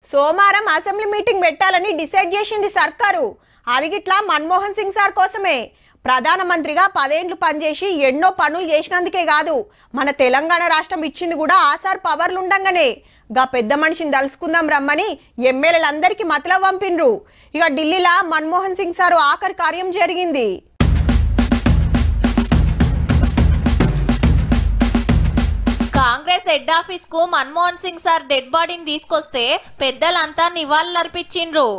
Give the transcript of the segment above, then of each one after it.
సోమవారం assembly meeting పెట్టాలని decide చేసింది సర్కారు. అది గిట్లా మన్మోహన్ సింగ్ సార్ కోసమే. ప్రధానమంత్రిగా 10 ఏళ్లు పనిచేసి ఎన్నో పనులు చేసినందుకే కాదు, మన తెలంగాణ రాష్ట్రం ఇచ్చింది కూడా ఆ సార్ పవర్లు ఉండంగానే. గా పెద్ద మనిషిని దలుసుకుందాం రమ్మని ఎమ్మెల్యేలందరికీ మతలబ్ పంపిండ్రు. ఇక ఢిల్లీలో మన్మోహన్ సింగ్ సార్ ఆఖరి కార్యం జరిగింది. కాంగ్రెస్ హెడ్ ఆఫీస్ కు మన్మోహన్ సింగ్ సార్ డెడ్ బాడీని తీసుకొస్తే పెద్దలంతా నివాళులర్పించిండ్రు.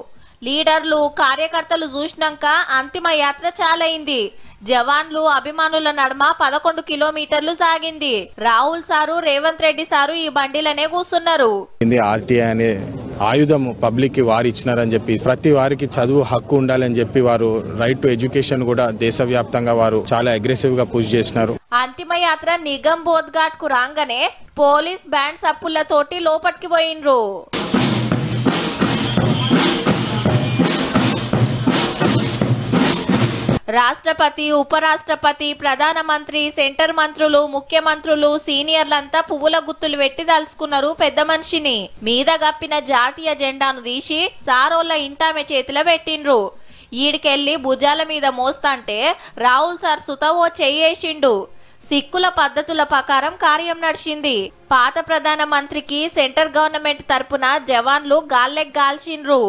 లీడర్లు కార్యకర్తలు చూసినాక అంతిమ యాత్ర చాలైంది. జవాన్లు అభిమానుల నడుమ 11 కిలోమీటర్లు సాగింది. రాహుల్ సారు రేవంత్ రెడ్డి సారు ఈ బండిలనే కూర్చున్నారు. ఆర్టీఐ అనే ఆయుధం పబ్లిక్ కి వారు ఇచ్చినారని చెప్పి, ప్రతి వారికి చదువు హక్కు ఉండాలని చెప్పి వారు రైట్ టు ఎడ్యుకేషన్ కూడా దేశవ్యాప్తంగా వారు చాలా అగ్రెసివ్ గా పుష్ చేసినారు. అంతిమ యాత్ర నిగమ్ బోధ్ ఘాట్ కు రాగానే పోలీస్ బ్యాండ్ సప్పులతోటి లోపలికి పోయిండ్రు. రాష్ట్రపతి, ఉపరాష్ట్రపతి, ప్రధానమంత్రి, సెంటర్ మంత్రులు, ముఖ్యమంత్రులు, సీనియర్లంతా పువ్వుల గుత్తులు పెట్టి తలుచుకున్నారు పెద్ద మనిషిని. మీద గప్పిన జాతీయ జెండాను తీసి సారోళ్ళ ఇంటామె చేతిలో పెట్టిండ్రు. ఈడికెళ్లి భుజాల మీద మోస్తాంటే రాహుల్ సార్ సుతవో చెయ్యేసిండు. సిక్కుల పద్ధతుల ప్రకారం కార్యం నడిచింది. పాత ప్రధానమంత్రికి సెంటర్ గవర్నమెంట్ తరపున జవాన్లు గాల్లెక్ గాల్చిండ్రు.